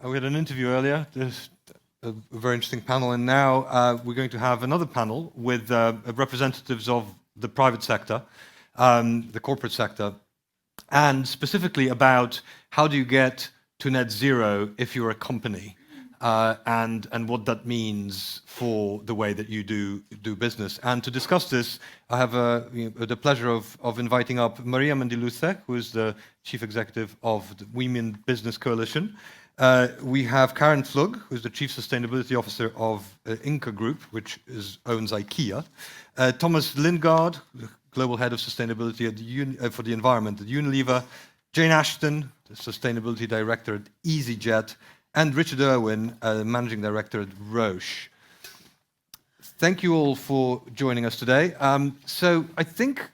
We had an interview earlier, a very interesting panel, and now we're going to have another panel with representatives of the private sector, the corporate sector, and specifically about how do you get to net zero if you're a company, and what that means for the way that you do business. And to discuss this, I have the pleasure of inviting up Maria Mendiluce, who is the Chief Executive of the Women Business Coalition. We have Karen Flug, who's the Chief Sustainability Officer of Inca Group, which owns IKEA. Thomas Lindgaard, the Global Head of Sustainability at for the Environment at Unilever. Jane Ashton, the Sustainability Director at EasyJet. And Richard Irwin, Managing Director at Roche. Thank you all for joining us today. So I think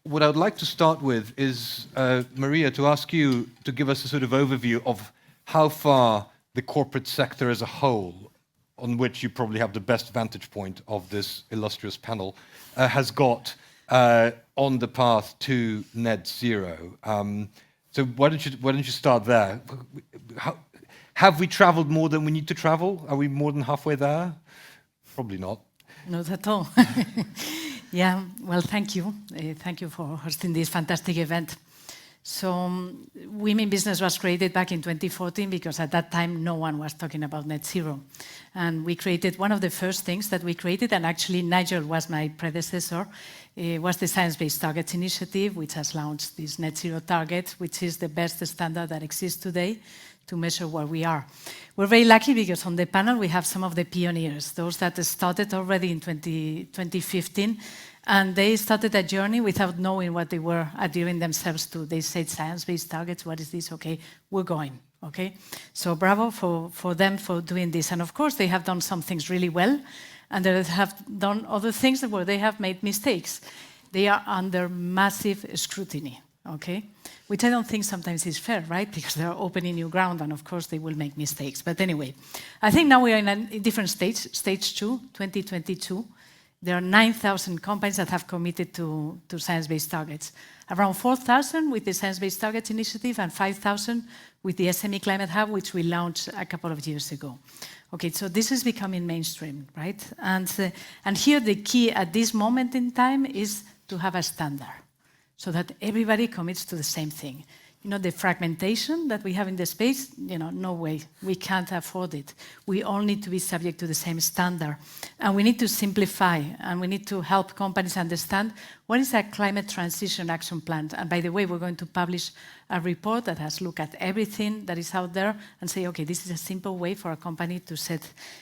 what I would like to start with is, Maria, to ask you to give us a sort of overview of how far the corporate sector as a whole, on which you probably have the best vantage point of this illustrious panel, has got on the path to net zero. So why don't you start there? Have we traveled more than we need to travel? Are we more than halfway there? Probably not. Not at all. Yeah, well, thank you. Thank you for hosting this fantastic event. So, Women Business was created back in 2014 because at that time no one was talking about net zero. And we created one of the first things that we created, and actually Nigel was my predecessor, was the Science Based Targets Initiative, which has launched this net zero target, which is the best standard that exists today to measure where we are. We're very lucky because on the panel we have some of the pioneers, those that started already in 2015, and they started a journey without knowing what they were adhering themselves to. They said, science-based targets, what is this? Okay, we're going, okay? So bravo for them for doing this. And of course, they have done some things really well, and they have done other things where they have made mistakes. They are under massive scrutiny, okay? Which I don't think sometimes is fair, right? Because they're opening new ground, and of course they will make mistakes. But anyway, I think now we are in a different stage, stage 2, 2022. There are 9,000 companies that have committed to science-based targets. Around 4,000 with the Science-Based Targets Initiative and 5,000 with the SME Climate Hub, which we launched a couple of years ago. Okay, so this is becoming mainstream, right? And here the key at this moment in time is to have a standard, so that everybody commits to the same thing. You know, the fragmentation that we have in the space, you know, no way, we can't afford it. We all need to be subject to the same standard. And we need to simplify, and we need to help companies understand what is a climate transition action plan. And by the way, we're going to publish a report that has looked at everything that is out there and say, okay, this is a simple way for a company to set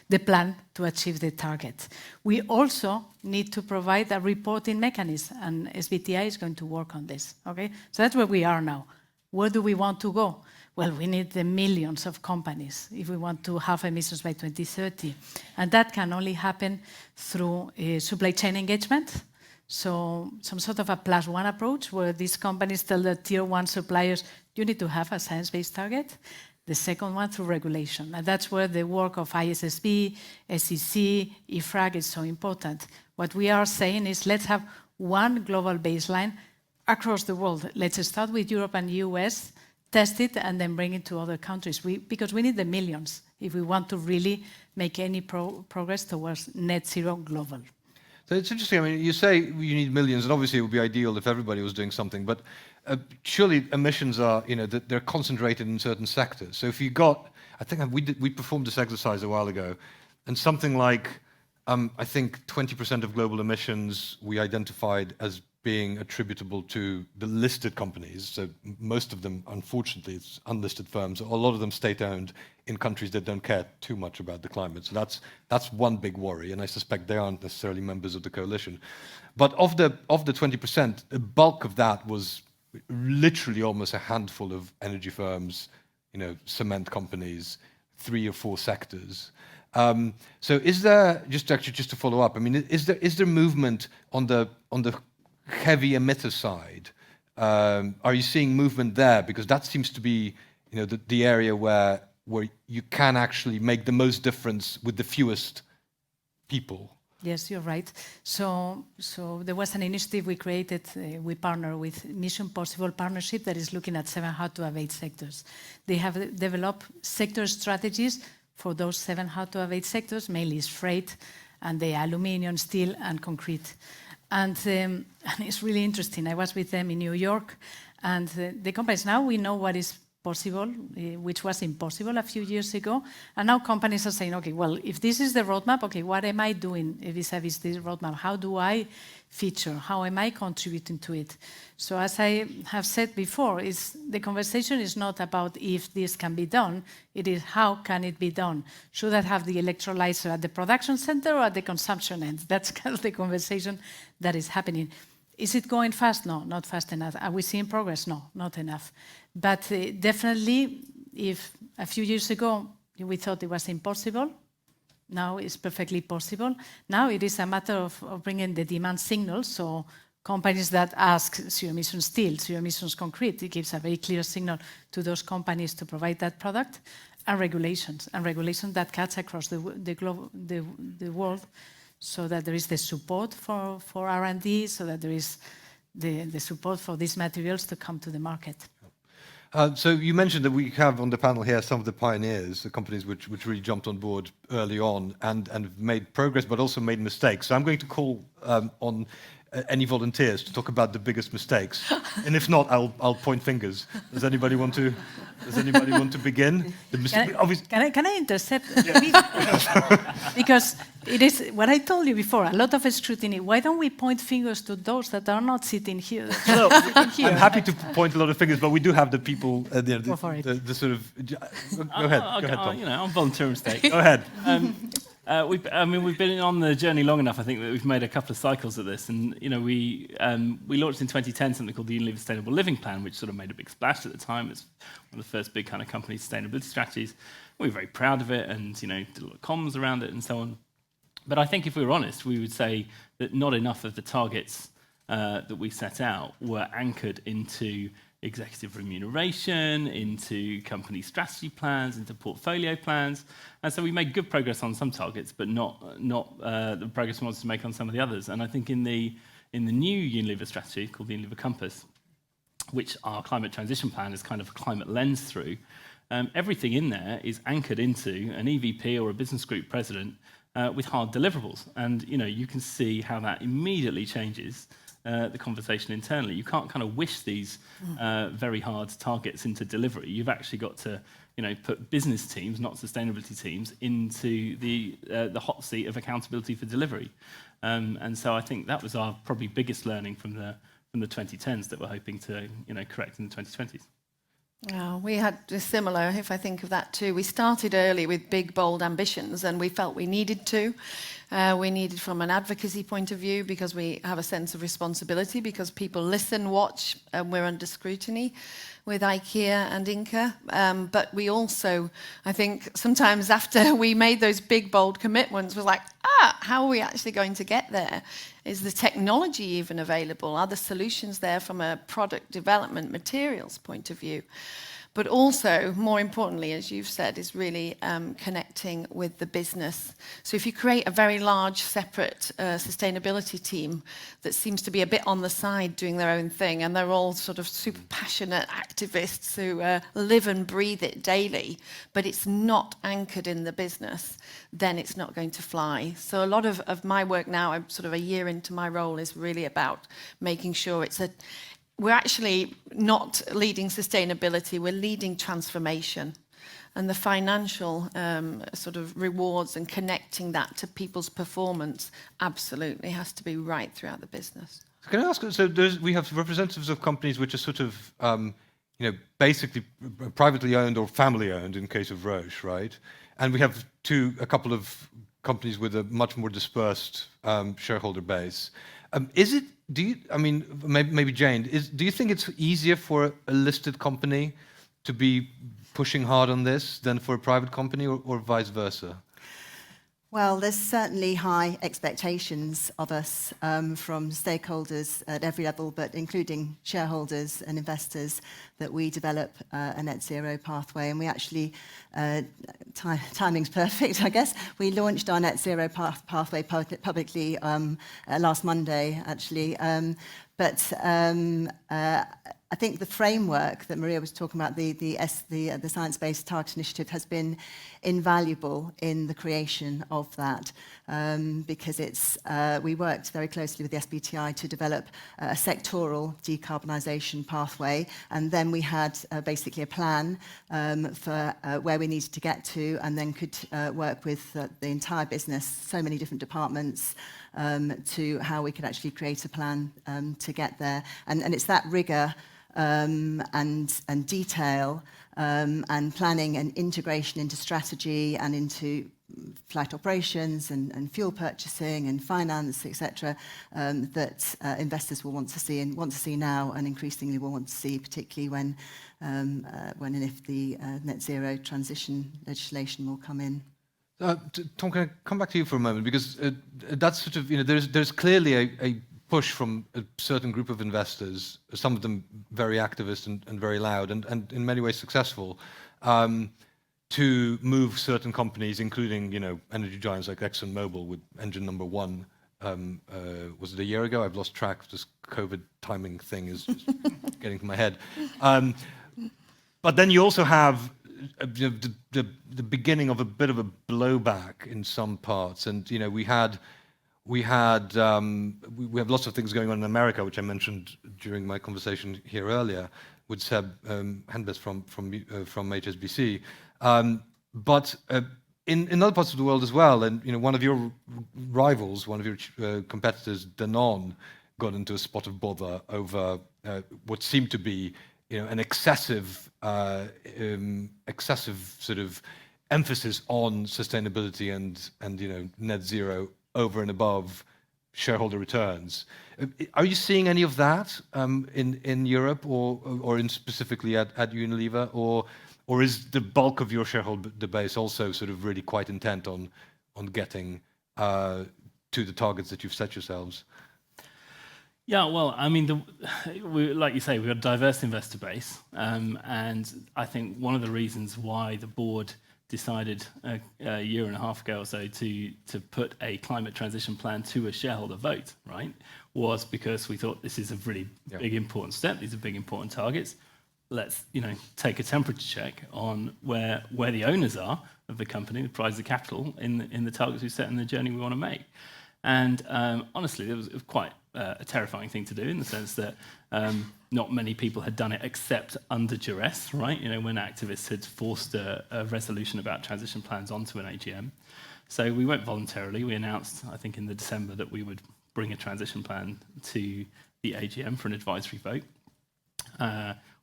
the plan to achieve the target. We also need to provide a reporting mechanism, and SBTi is going to work on this, okay? So that's where we are now. Where do we want to go? Well, we need the millions of companies if we want to halve emissions by 2030. And that can only happen through supply chain engagement. So some sort of a +1 approach where these companies tell the tier 1 suppliers, you need to have a science-based target. The second one through regulation. And that's where the work of ISSB, SEC, IFRAG is so important. What we are saying is let's have one global baseline across the world. Let's start with Europe and US, test it, and then bring it to other countries. Because we need the millions if we want to really make any progress towards net zero global. So it's interesting. I mean, you say you need millions, and obviously it would be ideal if everybody was doing something. But surely emissions are, you know, they're concentrated in certain sectors. So if you got, I think we performed this exercise a while ago, and something like, I think 20% of global emissions we identified as being attributable to the listed companies. So most of them, unfortunately, it's unlisted firms. A lot of them state-owned in countries that don't care too much about the climate. So that's one big worry, and I suspect they aren't necessarily members of the coalition. But of the 20%, the bulk of that was literally almost a handful of energy firms, you know, cement companies, 3 or 4 sectors. So is there, just to follow up, I mean, is there movement on the heavy emitter side? Are you seeing movement there? Because that seems to be, you know, the area where you can actually make the most difference with the fewest people. Yes, you're right. So there was an initiative we created. We partner with Mission Possible Partnership that is looking at 7 hard-to-abate sectors. They have developed sector strategies for those 7 hard-to-abate sectors, mainly is freight and the aluminium, steel, and concrete. And it's really interesting. I was with them in New York, and the companies now we know what is possible, which was impossible a few years ago. And now companies are saying, okay, well, if this is the roadmap, okay, what am I doing vis-a-vis this roadmap? How do I feature? How am I contributing to it? So as I have said before, the conversation is not about if this can be done, it is how can it be done? Should I have the electrolyzer at the production center or at the consumption end? That's kind of the conversation that is happening. Is it going fast? No, not fast enough. Are we seeing progress? No, not enough. But definitely, if a few years ago we thought it was impossible, now it's perfectly possible. Now it is a matter of bringing the demand signals. So companies that ask zero-emission steel, zero-emission concrete, it gives a very clear signal to those companies to provide that product, and regulations that cuts across the globe, the world, so that there is the support for R&D, so that there is the support for these materials to come to the market. So you mentioned that we have on the panel here some of the pioneers, the companies which really jumped on board early on and made progress, but also made mistakes. So I'm going to call on any volunteers to talk about the biggest mistakes, and if not, I'll point fingers. Does anybody want to begin? Can I intercept? Because it is what I told you before. A lot of scrutiny. Why don't we point fingers to those that are not sitting here? No, I'm happy to point a lot of fingers, but we do have the people. Go for it. The sort of. Go ahead. Go ahead, Tom. I'm volunteer mistake. Go ahead. We've been on the journey long enough. I think that we've made a couple of cycles of this, and we launched in 2010 something called the Unilever Sustainable Living Plan, which sort of made a big splash at the time. It's one of the first big kind of company sustainability strategies. We were very proud of it, and did a lot of comms around it and so on. But I think if we were honest, we would say that not enough of the targets that we set out were anchored into executive remuneration, into company strategy plans, into portfolio plans. And so we made good progress on some targets, but not the progress we wanted to make on some of the others. And I think in the new Unilever strategy, called the Unilever Compass, which our climate transition plan is kind of a climate lens through, everything in there is anchored into an EVP or a business group president with hard deliverables. And you can see how that immediately changes the conversation internally. You can't kind of wish these very hard targets into delivery. You've actually got to put business teams, not sustainability teams, into the hot seat of accountability for delivery. And so I think that was our probably biggest learning from the 2010s that we're hoping to correct in the 2020s. We had a similar, if I think of that too. We started early with big, bold ambitions, and we felt we needed to. We needed from an advocacy point of view, because we have a sense of responsibility, because people listen, watch, and we're under scrutiny with IKEA and Inca. But we also, I think, sometimes after we made those big, bold commitments, was like, how are we actually going to get there? Is the technology even available? Are the solutions there from a product development materials point of view? But also, more importantly, as you've said, is really connecting with the business. So if you create a very large, separate sustainability team that seems to be a bit on the side doing their own thing, and they're all sort of super passionate activists who live and breathe it daily, but it's not anchored in the business, then it's not going to fly. So a lot of my work now, I'm sort of a year into my role, is really about making sure we're actually not leading sustainability, we're leading transformation. And the financial sort of rewards and connecting that to people's performance absolutely has to be right throughout the business. Can I ask, so we have representatives of companies which are sort of, basically privately owned or family owned in case of Roche, right? And we have a couple of companies with a much more dispersed shareholder base. Maybe Jane, do you think it's easier for a listed company to be pushing hard on this than for a private company, or vice versa? Well, there's certainly high expectations of us from stakeholders at every level, but including shareholders and investors, that we develop a net zero pathway. And we actually, timing's perfect, I guess. We launched our net zero pathway publicly last Monday, actually. I think the framework that Maria was talking about, the Science-Based Target Initiative, has been invaluable in the creation of that, because we worked very closely with the SBTi to develop a sectoral decarbonisation pathway, and then we had basically a plan for where we needed to get to, and then could work with the entire business, so many different departments, to how we could actually create a plan to get there. And it's that rigour and detail and planning and integration into strategy and into flight operations and fuel purchasing and finance, etc., that investors will want to see now, and increasingly will want to see, particularly when and if the net zero transition legislation will come in. Tom, can I come back to you for a moment, because that's sort of, there's clearly a push from a certain group of investors, some of them very activist and very loud, and in many ways successful, to move certain companies, including energy giants like ExxonMobil with engine number 1. Was it a year ago? I've lost track. This COVID timing thing is just getting to my head. But then you also have the beginning of a bit of a blowback in some parts, and we have lots of things going on in America, which I mentioned during my conversation here earlier with Seb Henbest from HSBC. But in other parts of the world as well, and one of your rivals, one of your competitors, Danone, got into a spot of bother over what seemed to be an excessive sort of emphasis on sustainability and net zero over and above shareholder returns. Are you seeing any of that in Europe or in specifically at Unilever, or is the bulk of your shareholder base also sort of really quite intent on getting to the targets that you've set yourselves? Yeah, well, I mean, like you say, we've got a diverse investor base, and I think one of the reasons why the board decided a year and a half ago or so to put a climate transition plan to a shareholder vote, right, was because we thought this is a really big important step. These are big important targets. Let's take a temperature check on where the owners are of the company, the prize of capital in the targets we set and the journey we want to make. And honestly, it was quite a terrifying thing to do, in the sense that not many people had done it except under duress, right? When activists had forced a resolution about transition plans onto an AGM. So we went voluntarily. We announced, I think in the December, that we would bring a transition plan to the AGM for an advisory vote.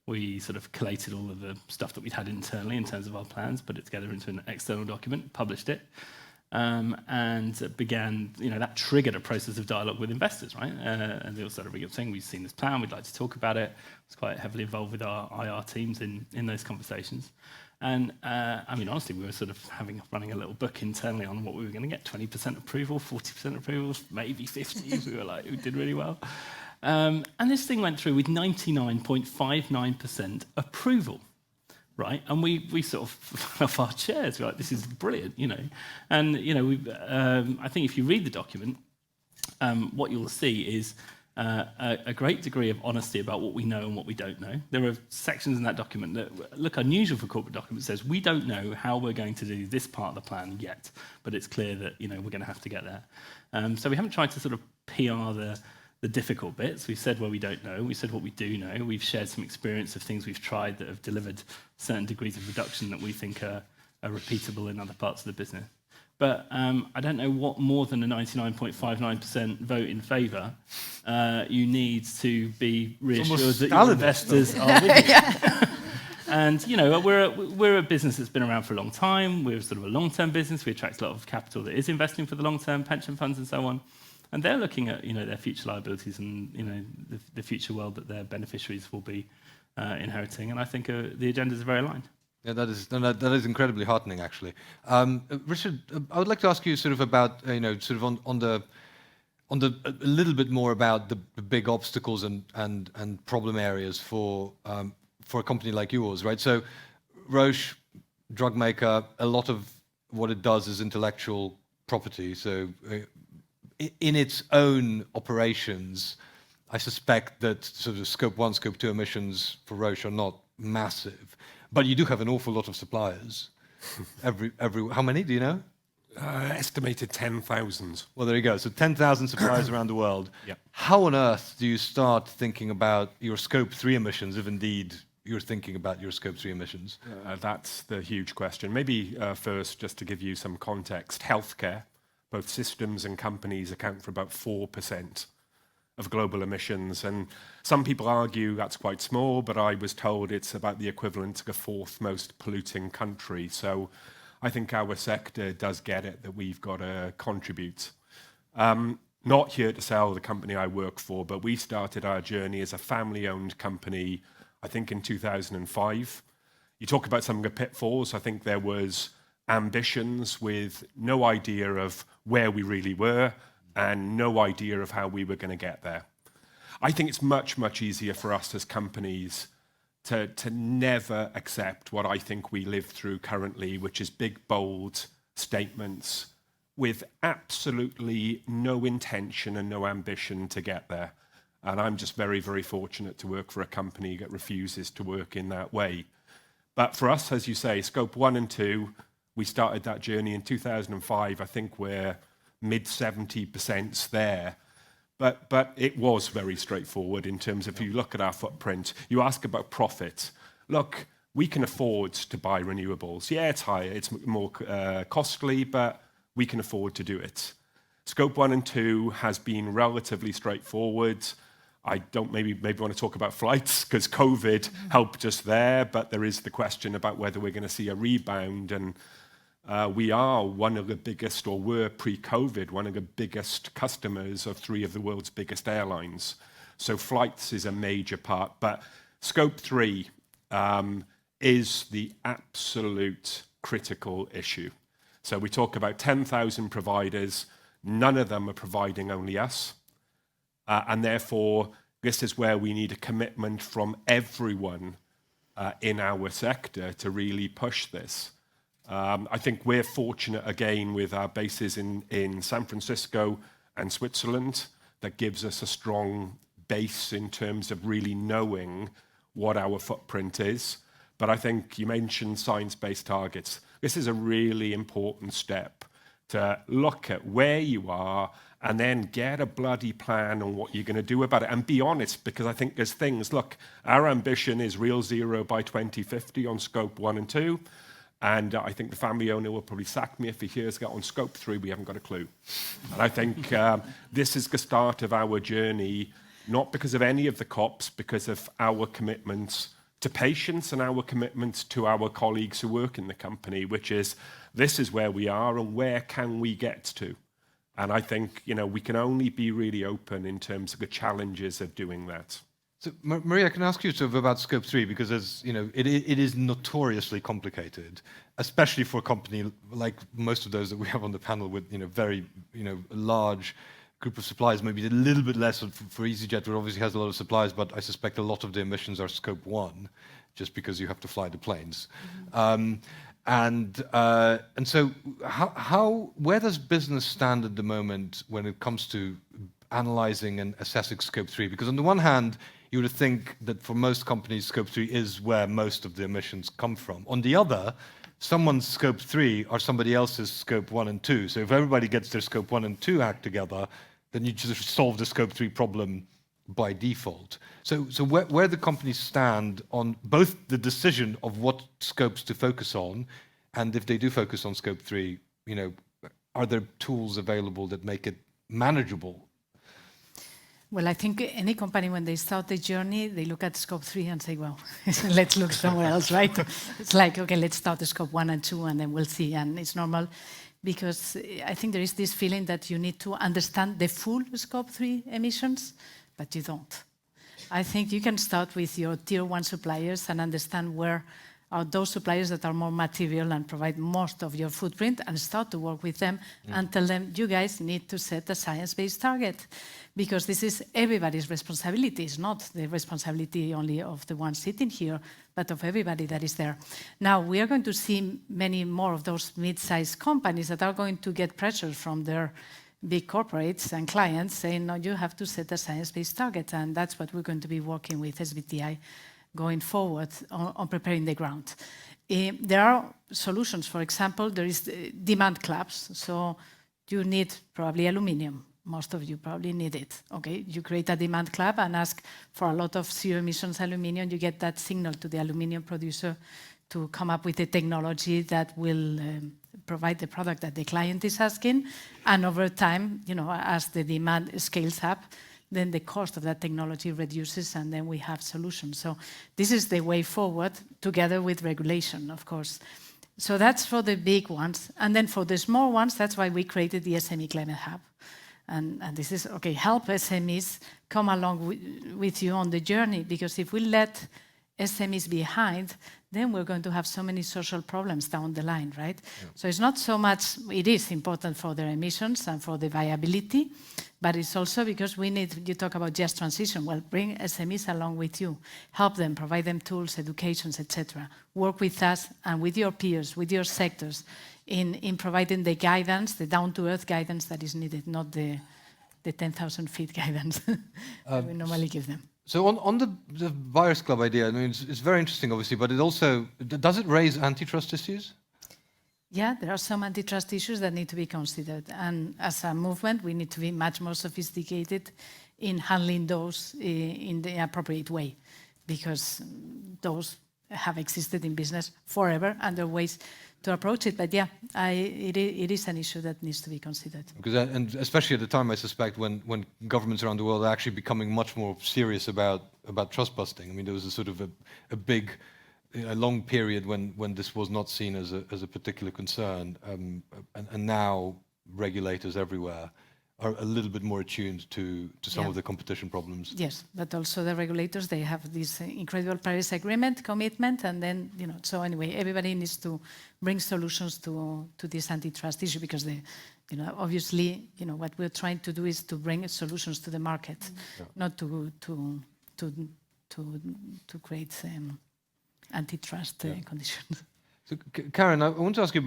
We sort of collated all of the stuff that we'd had internally in terms of our plans, put it together into an external document, published it, and began, that triggered a process of dialogue with investors, right? And they all started ringing up saying, we've seen this plan, we'd like to talk about it. I was quite heavily involved with our IR teams in those conversations. And I mean, honestly, we were sort of running a little book internally on what we were going to get, 20% approval, 40% approval, maybe 50%. We did really well. And this thing went through with 99.59% approval, right? And we sort of fell off our chairs. We're like, this is brilliant, And, I think if you read the document, what you'll see is a great degree of honesty about what we know and what we don't know. There are sections in that document that look unusual for corporate documents. It says, we don't know how we're going to do this part of the plan yet, but it's clear that, we're going to have to get there. So we haven't tried to sort of PR the difficult bits. We've said where we don't know. We said what we do know. We've shared some experience of things we've tried that have delivered certain degrees of reduction that we think are repeatable in other parts of the business. But I don't know what more than a 99.59% vote in favour you need to be reassured that your investors are with you. And, we're a business that's been around for a long time. We're sort of a long-term business. We attract a lot of capital that is investing for the long-term, pension funds and so on. And they're looking at, their future liabilities and, the future world that their beneficiaries will be inheriting. And I think the agendas are very aligned. Yeah, that is incredibly heartening, actually. Richard, I would like to ask you sort of about, sort of on the a little bit more about the big obstacles and problem areas for a company like yours, right? So, Roche, drug maker, a lot of what it does is intellectual property. So, in its own operations, I suspect that sort of Scope 1, Scope 2 emissions for Roche are not massive, but you do have an awful lot of suppliers. How many do you know? Estimated 10,000. Well, there you go. So 10,000 suppliers around the world. Yep. How on earth do you start thinking about your Scope 3 emissions, if indeed you're thinking about your Scope 3 emissions? That's the huge question. Maybe first, just to give you some context, healthcare, both systems and companies account for about 4% of global emissions. And some people argue that's quite small, but I was told it's about the equivalent to the fourth most polluting country. So I think our sector does get it that we've got to contribute. Not here to sell the company I work for, but we started our journey as a family-owned company, I think in 2005. You talk about some of the pitfalls. I think there was ambitions with no idea of where we really were and no idea of how we were going to get there. I think it's much, much easier for us as companies to never accept what I think we live through currently, which is big, bold statements with absolutely no intention and no ambition to get there. And I'm just very, very fortunate to work for a company that refuses to work in that way. But for us, as you say, Scope 1 and 2, we started that journey in 2005. I think we're mid-70% there. But it was very straightforward in terms of, if you look at our footprint, you ask about profit. Look, we can afford to buy renewables. Yeah, it's higher, it's more costly, but we can afford to do it. Scope 1 and 2 has been relatively straightforward. I don't maybe want to talk about flights because COVID helped us there, but there is the question about whether we're going to see a rebound. And we are one of the biggest, or were pre-COVID, one of the biggest customers of 3 of the world's biggest airlines. So flights is a major part. But Scope 3 is the absolute critical issue. So we talk about 10,000 providers. None of them are providing only us. And therefore, this is where we need a commitment from everyone in our sector to really push this. I think we're fortunate, again, with our bases in San Francisco and Switzerland, that gives us a strong base in terms of really knowing what our footprint is. But I think you mentioned science-based targets. This is a really important step to look at where you are and then get a bloody plan on what you're going to do about it. And be honest, because I think there's things, look, our ambition is real zero by 2050 on Scope 1 and 2. And I think the family owner will probably sack me if he hears that on Scope 3, we haven't got a clue. And I think this is the start of our journey, not because of any of the COPs, because of our commitments to patients and our commitments to our colleagues who work in the company, which is, this is where we are and where can we get to? And I think, we can only be really open in terms of the challenges of doing that. So, Maria, can I ask you sort of about Scope 3, because as it is notoriously complicated, especially for a company like most of those that we have on the panel with very large group of suppliers. Maybe a little bit less for EasyJet, who obviously has a lot of suppliers, but I suspect a lot of the emissions are Scope 1, just because you have to fly the planes. And so, where does business stand at the moment when it comes to analyzing and assessing Scope 3? Because on the one hand, you would think that for most companies, Scope 3 is where most of the emissions come from. On the other, someone's Scope 3 are somebody else's Scope 1 and 2. So if everybody gets their Scope 1 and 2 act together, then you just solve the Scope 3 problem by default. So where the companies stand on both the decision of what scopes to focus on, and if they do focus on Scope 3, are there tools available that make it manageable? Well, I think any company, when they start the journey, they look at Scope 3 and say, well, let's look somewhere else, right? It's like, okay, let's start the Scope 1 and 2, and then we'll see. And it's normal, because I think there is this feeling that you need to understand the full Scope 3 emissions, but you don't. I think you can start with your Tier 1 suppliers and understand where are those suppliers that are more material and provide most of your footprint, and start to work with them and tell them, you guys need to set a science-based target, because this is everybody's responsibility. It's not the responsibility only of the ones sitting here, but of everybody that is there. Now, we are going to see many more of those mid-sized companies that are going to get pressure from their big corporates and clients saying, no, you have to set a science-based target, and that's what we're going to be working with SBTi going forward on preparing the ground. There are solutions. For example, there is demand clubs. So you need probably aluminium. Most of you probably need it. Okay, you create a demand club and ask for a lot of zero emissions aluminium. You get that signal to the aluminium producer to come up with a technology that will provide the product that the client is asking. And over time, as the demand scales up, then the cost of that technology reduces, and then we have solutions. So this is the way forward, together with regulation, of course. So that's for the big ones. And then for the small ones, that's why we created the SME Climate Hub. And this is, okay, help SMEs come along with you on the journey, because if we let SMEs behind, then we're going to have so many social problems down the line, right? Yeah. So it's not so much, it is important for their emissions and for the viability, but it's also because we need, you talk about just transition, well, bring SMEs along with you, help them, provide them tools, educations, etc. Work with us and with your peers, with your sectors, in providing the guidance, the down-to-earth guidance that is needed, not the 10,000 feet guidance that we normally give them. So on the Buyers Club idea, I mean, it's very interesting, obviously, but it also, does it raise antitrust issues? Yeah, there are some antitrust issues that need to be considered. And as a movement, we need to be much more sophisticated in handling those in the appropriate way, because those have existed in business forever, and there are ways to approach it. But yeah, it is an issue that needs to be considered. Because, and especially at the time, I suspect, when governments around the world are actually becoming much more serious about trust busting. I mean, there was a sort of a big, a long period when this was not seen as a particular concern, and now regulators everywhere are a little bit more attuned to some of the competition problems. Yes, but also the regulators, they have this incredible Paris Agreement commitment, and then, so anyway, everybody needs to bring solutions to this antitrust issue, because obviously, what we're trying to do is to bring solutions to the market, not to create antitrust conditions. So, Karen, I want to ask you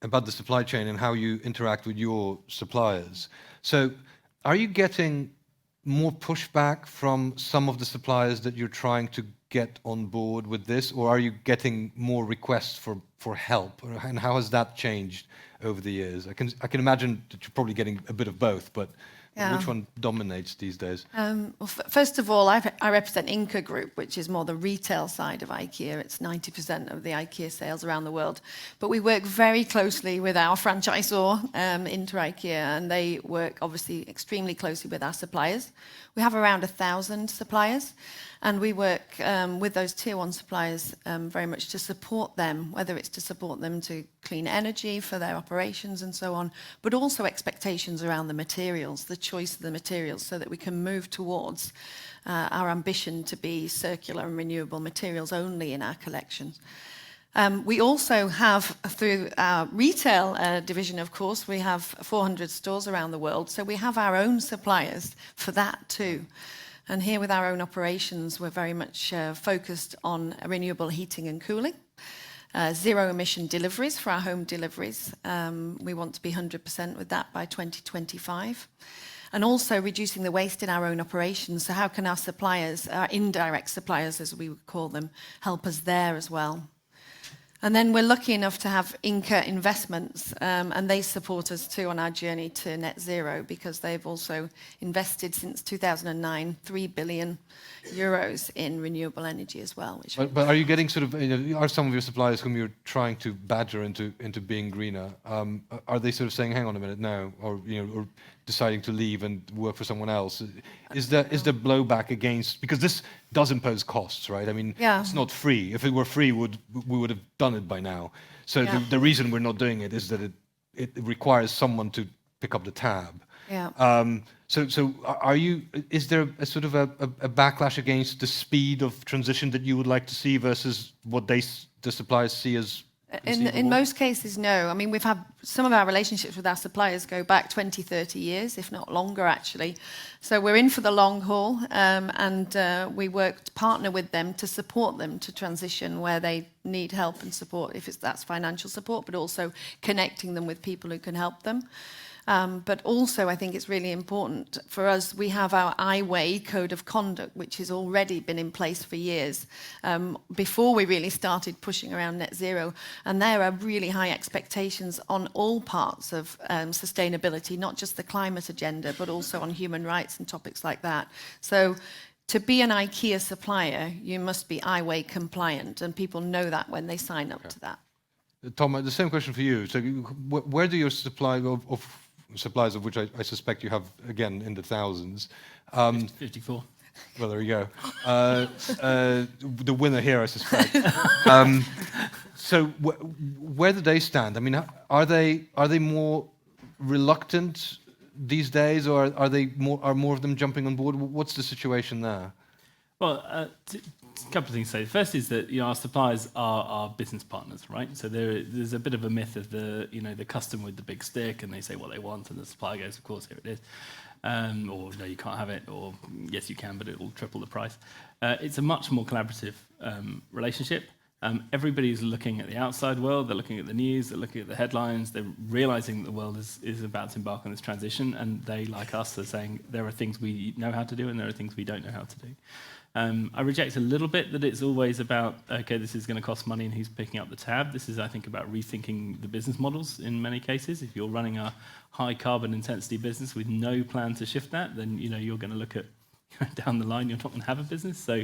about the supply chain and how you interact with your suppliers. So are you getting more pushback from some of the suppliers that you're trying to get on board with this, or are you getting more requests for help? And how has that changed over the years? I can imagine that you're probably getting a bit of both, but which one dominates these days? Well, first of all, I represent Inca Group, which is more the retail side of IKEA. It's 90% of the IKEA sales around the world. But we work very closely with our franchisor, Inter IKEA, and they work obviously extremely closely with our suppliers. We have around 1,000 suppliers, and we work with those tier one suppliers very much to support them, whether it's to support them to clean energy for their operations and so on, but also expectations around the materials, the choice of the materials, so that we can move towards our ambition to be circular and renewable materials only in our collections. We also have, through our retail division, of course, we have 400 stores around the world, so we have our own suppliers for that too. And here with our own operations, we're very much focused on renewable heating and cooling, zero emission deliveries for our home deliveries. We want to be 100% with that by 2025. And also reducing the waste in our own operations. So how can our suppliers, our indirect suppliers as we would call them, help us there as well? And then we're lucky enough to have Inca Investments, and they support us too on our journey to net zero, because they've also invested since 2009 3 billion euros in renewable energy as well. But are you getting sort of, are some of your suppliers whom you're trying to badger into being greener, are they sort of saying, hang on a minute now, or or deciding to leave and work for someone else? Is there blowback against, because this does impose costs, right? I mean, it's not free. If it were free, we would have done it by now. So the reason we're not doing it is that it requires someone to pick up the tab. Yeah. Is there a sort of a backlash against the speed of transition that you would like to see versus what the suppliers see as conceivable? In most cases, no. I mean, we've had some of our relationships with our suppliers go back 20, 30 years, if not longer, actually. So we're in for the long haul, and we work to partner with them to support them to transition where they need help and support, if that's financial support, but also connecting them with people who can help them. But also, I think it's really important for us, we have our I-Way code of conduct, which has already been in place for years, before we really started pushing around net zero. And there are really high expectations on all parts of sustainability, not just the climate agenda, but also on human rights and topics like that. So to be an IKEA supplier, you must be I-Way compliant, and people know that when they sign up to that. Tom, the same question for you. So where do your supply of supplies, of which I suspect you have, again, in the thousands. 54. Well, there you go. The winner here, I suspect. So where do they stand? I mean, are they more reluctant these days, or are more of them jumping on board? What's the situation there? Well, a couple of things to say. First is that our suppliers are our business partners, right? So there's a bit of a myth of the customer with the big stick, and they say what they want, and the supplier goes, of course, here it is, or no, you can't have it, or yes, you can, but it will triple the price. It's a much more collaborative relationship. Everybody's looking at the outside world, they're looking at the news, they're looking at the headlines, they're realizing that the world is about to embark on this transition, and they, like us, are saying there are things we know how to do and there are things we don't know how to do. I reject a little bit that it's always about, okay, this is going to cost money and who's picking up the tab. This is, I think, about rethinking the business models in many cases. If you're running a high carbon intensity business with no plan to shift that, then you're going to look at down the line, you're not going to have a business. So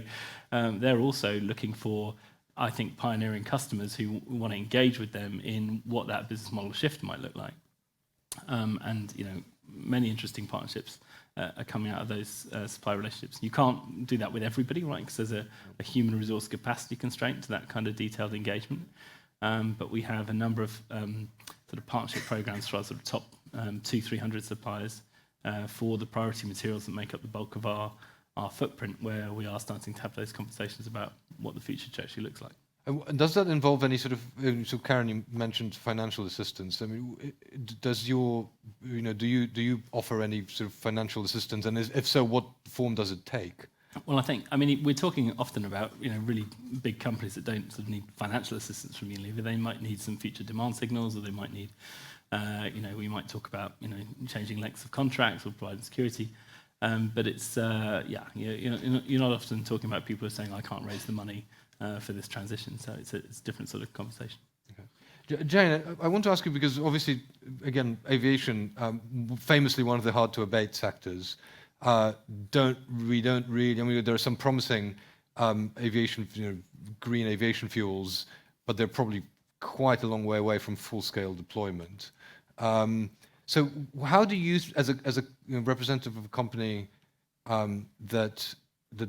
they're also looking for, I think, pioneering customers who want to engage with them in what that business model shift might look like. And many interesting partnerships are coming out of those supply relationships. You can't do that with everybody, right? Because there's a human resource capacity constraint to that kind of detailed engagement. But we have a number of sort of partnership programs for our sort of top 200-300 suppliers for the priority materials that make up the bulk of our footprint, where we are starting to have those conversations about what the future actually looks like. And does that involve any sort of, so Karen, you mentioned financial assistance. I mean, do you offer any sort of financial assistance, and if so, what form does it take? Well, I mean, we're talking often about really big companies that don't sort of need financial assistance from Unilever. They might need some future demand signals, or they might need, we might talk about changing lengths of contracts or providing security. But it's you're not often talking about people who are saying I can't raise the money for this transition. So it's a different sort of conversation. Okay. Jane, I want to ask you, because obviously, again, aviation, famously one of the hard to abate sectors, don't really. I mean, there are some promising aviation, green aviation fuels, but they're probably quite a long way away from full-scale deployment. So, how do you, as a representative of a company that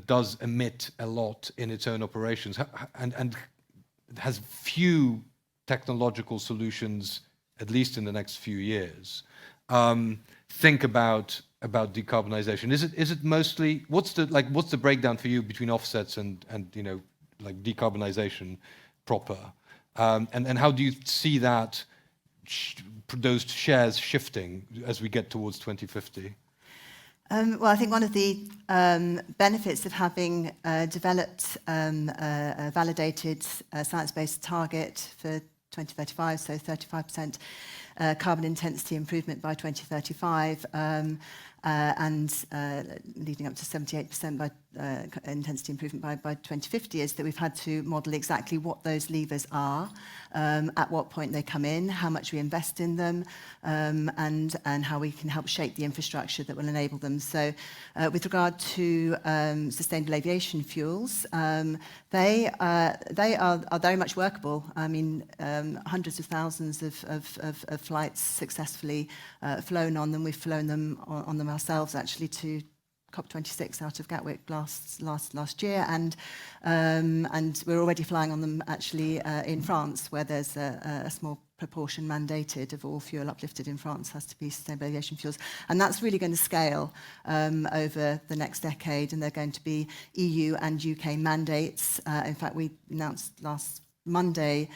does emit a lot in its own operations and has few technological solutions, at least in the next few years, think about decarbonization? Is it mostly, what's the breakdown for you between offsets and decarbonization proper? And how do you see that those shares shifting as we get towards 2050? Well, I think one of the benefits of having developed a validated science-based target for 2035, so 35% carbon intensity improvement by 2035, and leading up to 78% by intensity improvement by 2050, is that we've had to model exactly what those levers are, at what point they come in, how much we invest in them, and how we can help shape the infrastructure that will enable them. So with regard to sustainable aviation fuels, they are very much workable. I mean, hundreds of thousands of flights successfully flown on them. We've flown them on them ourselves, actually, to COP26 out of Gatwick last year, and we're already flying on them actually in France, where there's a small proportion mandated of all fuel uplifted in France has to be sustainable aviation fuels. And that's really going to scale over the next decade, and they're going to be EU and UK mandates. In fact, we announced last Monday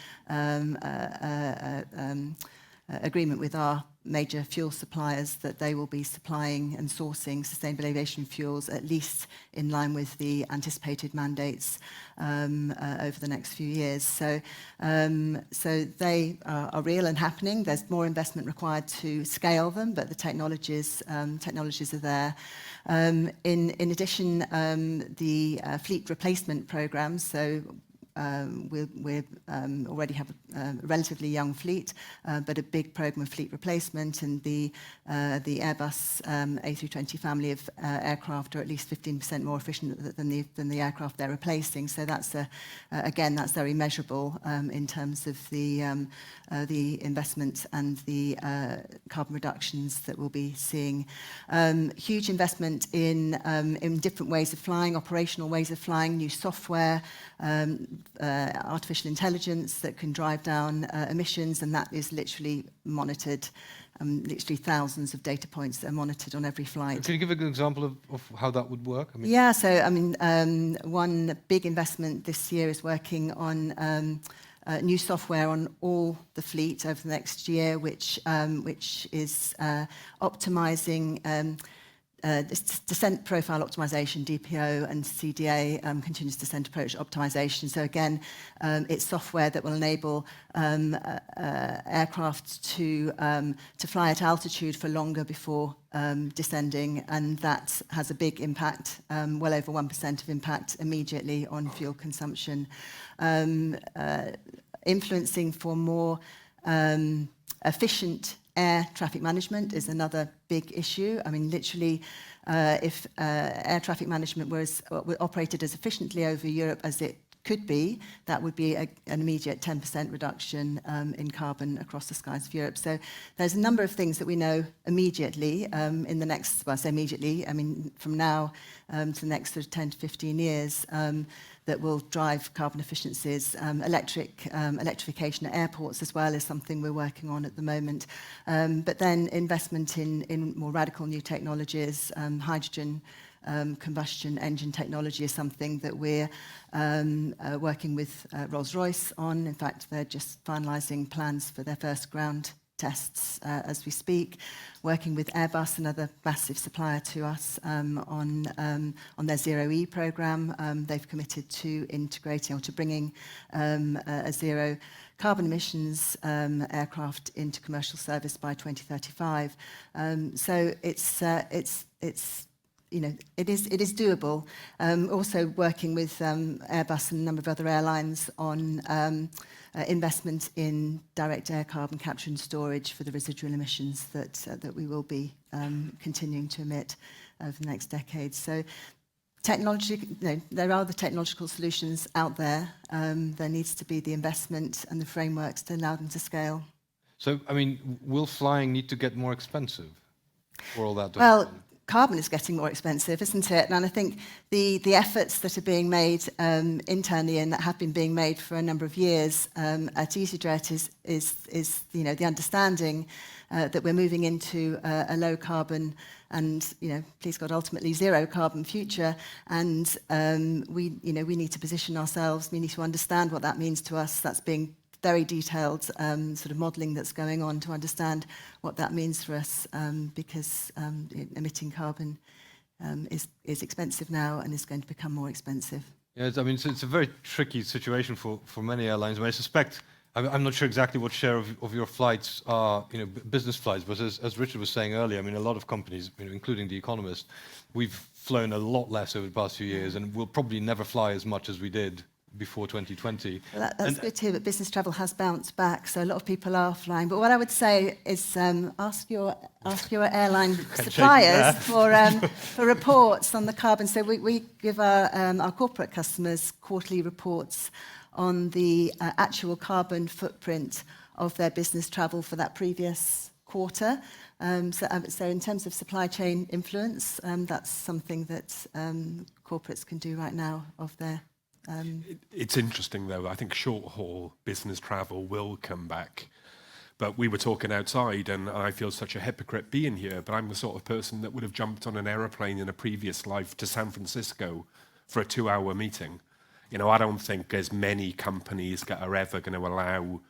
agreement with our major fuel suppliers that they will be supplying and sourcing sustainable aviation fuels at least in line with the anticipated mandates over the next few years. So they are real and happening. There's more investment required to scale them, but the technologies are there. In addition, the fleet replacement programs, so we already have a relatively young fleet, but a big program of fleet replacement, and the Airbus A320 family of aircraft are at least 15% more efficient than the aircraft they're replacing. So that's again, that's very measurable in terms of the investment and the carbon reductions that we'll be seeing. Huge investment in different ways of flying, operational ways of flying, new software, artificial intelligence that can drive down emissions, and that is literally monitored. Literally thousands of data points that are monitored on every flight. Can you give an example of how that would work? I mean, yeah, so I mean, one big investment this year is working on new software on all the fleet over the next year, which is optimizing descent profile optimization, DPO, and CDA, continuous descent approach optimization. So again, it's software that will enable aircraft to fly at altitude for longer before descending, and that has a big impact, well over 1% of impact immediately on fuel consumption. Influencing for more efficient air traffic management is another big issue. I mean, literally, if air traffic management was operated as efficiently over Europe as it could be, that would be an immediate 10% reduction in carbon across the skies of Europe. So there's a number of things that we know immediately in the next, well, I say immediately, I mean, from now to the next sort of 10 to 15 years, that will drive carbon efficiencies. Electrification at airports as well is something we're working on at the moment. But then investment in more radical new technologies, hydrogen combustion engine technology is something that we're working with Rolls-Royce on. In fact, they're just finalising plans for their first ground tests as we speak, working with Airbus, another massive supplier to us, on their Zero E program. They've committed to integrating or to bringing a zero carbon emissions aircraft into commercial service by 2035. So it's you know, it is doable. Also working with Airbus and a number of other airlines on investment in direct air carbon capture and storage for the residual emissions that we will be continuing to emit over the next decade. So technology, you know, there are the technological solutions out there. There needs to be the investment and the frameworks to allow them to scale. so, I mean, will flying need to get more expensive for all that to Well, happen? carbon is getting more expensive, isn't it? And I think the efforts that are being made internally and that have been being made for a number of years at EasyJet is you know, the understanding that we're moving into a low carbon and, you know, please God, ultimately zero carbon future. And we need to position ourselves. We need to understand what that means to us. That's being very detailed sort of modelling that's going on to understand what that means for us, because emitting carbon is expensive now and is going to become more expensive. Yeah, I mean, it's a very tricky situation for many airlines. I mean, I suspect, I'm not sure exactly what share of your flights are, you know, business flights, but as Richard was saying earlier, I mean, a lot of companies, you know, including The Economist, we've flown a lot less over the past few years, and we'll probably never fly as much as we did before 2020. Well, that's good to hear, but business travel has bounced back, so a lot of people are flying. But what I would say is ask your airline suppliers for reports on the carbon. So we give our corporate customers quarterly reports on the actual carbon footprint of their business travel for that previous quarter. So in terms of supply chain influence, that's something that corporates can do right now of their... It's interesting, though. I think short-haul business travel will come back But we were talking outside, and I feel such a hypocrite being here, but I'm the sort of person that would have jumped on an aeroplane in a previous life to San Francisco for a 2-hour meeting. You know, I don't think there's many companies that are ever going to allow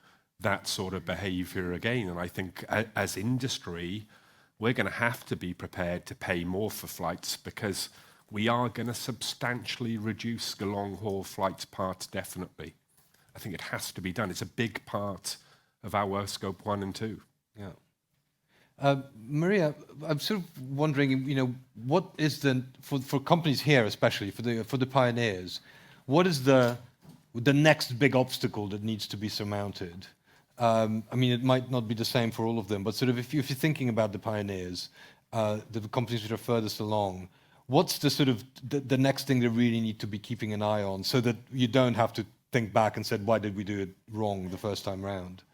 that sort of behavior again. And I think as industry, we're going to have to be prepared to pay more for flights, because we are going to substantially reduce the long-haul flight part, definitely. I think it has to be done. It's a big part of our scope 1 and 2. Yeah. Maria, I'm sort of wondering, you know, what is for companies here, especially for the pioneers, what is the next big obstacle that needs to be surmounted? I mean, it might not be the same for all of them, but sort of if you're thinking about the pioneers, the companies that are furthest along, what's the sort of the next thing they really need to be keeping an eye on, so that you don't have to think back and say, why did we do it wrong the first time round?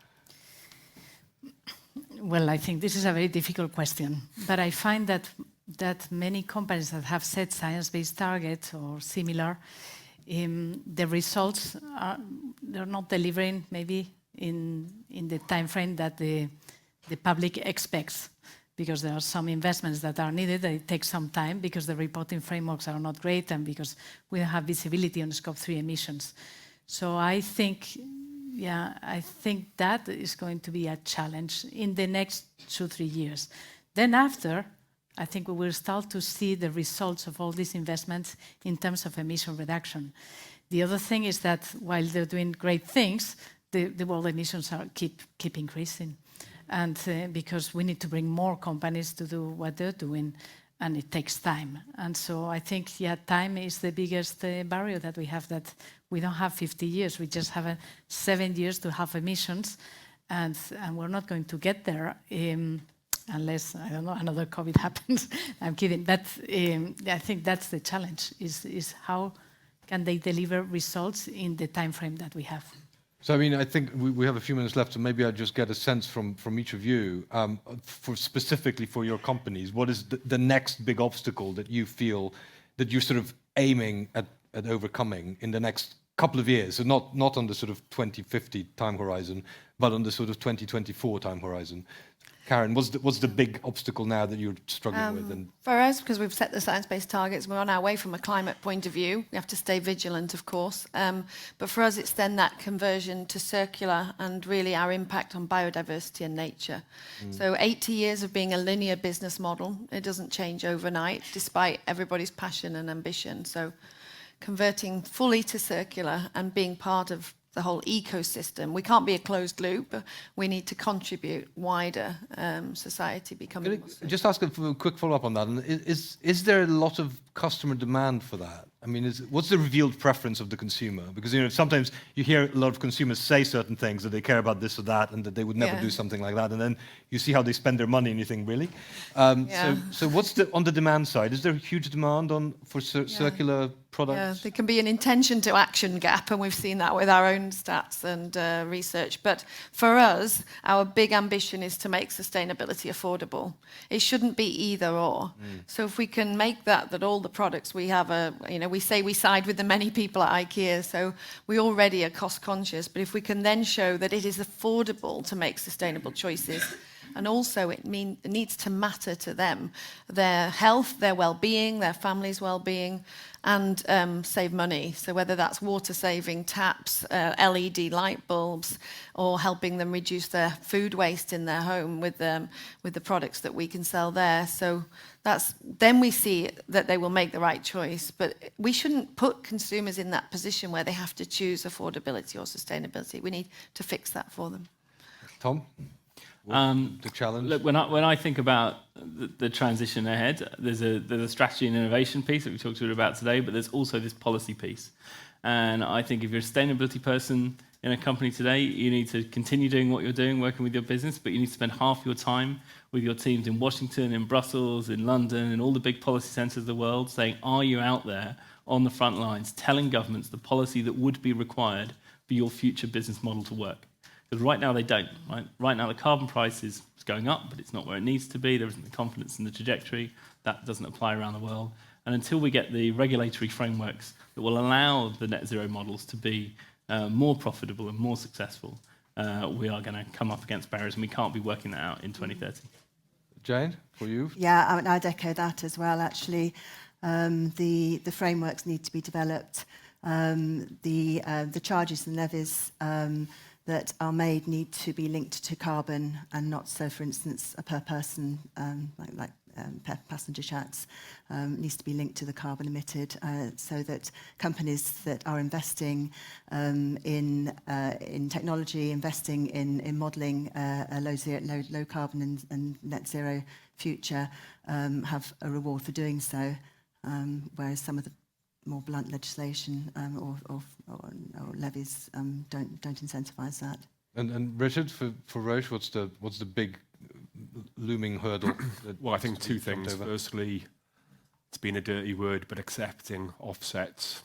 Well, I think this is a very difficult question, but I find that many companies that have set science-based targets or similar, the results they're not delivering maybe in the time frame that the public expects, because there are some investments that are needed, that it takes some time because the reporting frameworks are not great and because we don't have visibility on Scope 3 emissions. So I think that is going to be a challenge in the next 2-3 years. Then after, I think we will start to see the results of all these investments in terms of emission reduction. The other thing is that while they're doing great things, the world emissions keep increasing. And because we need to bring more companies to do what they're doing, and it takes time. And so I think, time is the biggest barrier that we have, that we don't have 50 years. We just have 7 years to have emissions, and we're not going to get there unless, I don't know, another COVID happens. I'm kidding. But I think that's the challenge, is how can they deliver results in the time frame that we have. So, I mean, I think we have a few minutes left, so maybe I'll just get a sense from each of you, specifically for your companies, what is the next big obstacle that you feel that you're sort of aiming at overcoming in the next couple of years? So not on the sort of 2050 time horizon, but on the sort of 2024 time horizon. Karen, what's the big obstacle now that you're struggling with? And for us, because we've set the science-based targets, we're on our way from a climate point of view. We have to stay vigilant, of course. But for us, it's then that conversion to circular and really our impact on biodiversity and nature. So 80 years of being a linear business model, it doesn't change overnight, despite everybody's passion and ambition. So converting fully to circular and being part of the whole ecosystem. We can't be a closed loop. We need to contribute wider society becoming. Can I just ask a quick follow-up on that? And is there a lot of customer demand for that? I mean, what's the revealed preference of the consumer? Because, you know, sometimes you hear a lot of consumers say certain things, that they care about this or that, and that they would never do something like that. And then you see how they spend their money, and you think, really? So what's on the demand side? Is there a huge demand for circular products? Yeah, there can be an intention to action gap, and we've seen that with our own stats and research. But for us, our big ambition is to make sustainability affordable. It shouldn't be either or. So if we can make that all the products we have we say we side with the many people at IKEA, so we already are cost conscious, but if we can then show that it is affordable to make sustainable choices, and also it needs to matter to them, their health, their well-being, their family's well-being, and save money. So whether that's water saving taps, LED light bulbs, or helping them reduce their food waste in their home with the products that we can sell there. So then we see that they will make the right choice. But we shouldn't put consumers in that position where they have to choose affordability or sustainability. We need to fix that for them. Tom? The challenge? Look, when I think about the transition ahead, there's a strategy and innovation piece that we talked about today, but there's also this policy piece. And I think if you're a sustainability person in a company today, you need to continue doing what you're doing, working with your business, but you need to spend half your time with your teams in Washington, in Brussels, in London, in all the big policy centres of the world, saying, are you out there on the front lines, telling governments the policy that would be required for your future business model to work? Because right now they don't. Right now the carbon price is going up, but it's not where it needs to be. There isn't the confidence in the trajectory. That doesn't apply around the world. And until we get the regulatory frameworks that will allow the net zero models to be more profitable and more successful, we are going to come up against barriers, and we can't be working that out in 2030. Jane, for you? Yeah, I'd echo that as well, actually. The frameworks need to be developed. The charges and levies that are made need to be linked to carbon and not so, for instance, a per person, passenger chats, needs to be linked to the carbon emitted, so that companies that are investing in technology, investing in modelling a low carbon and net zero future, have a reward for doing so, whereas some of the more blunt legislation or levies don't incentivise that. And Richard, for Roche, what's the big looming hurdle? Well, I think two things. Over? Firstly, it's been a dirty word, but accepting offsets.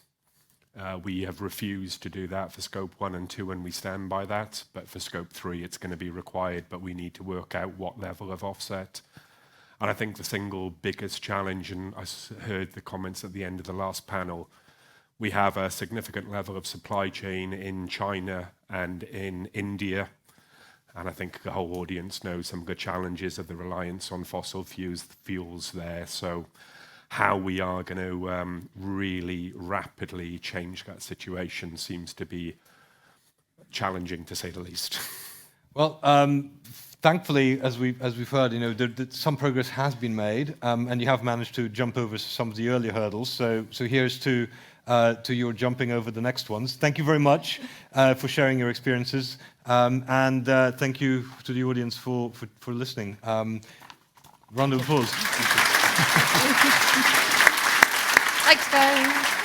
We have refused to do that for Scope 1 and 2, and we stand by that. But for Scope 3, it's going to be required, but we need to work out what level of offset. And I think the single biggest challenge, and I heard the comments at the end of the last panel, we have a significant level of supply chain in China and in India. And I think the whole audience knows some of the challenges of the reliance on fossil fuels there. So how we are going to really rapidly change that situation seems to be challenging, to say the least. Well, thankfully, as we've heard, some progress has been made, and you have managed to jump over some of the earlier hurdles. So here's to your jumping over the next ones. Thank you very much for sharing your experiences, and thank you to the audience for listening. Round of applause. Thanks, guys.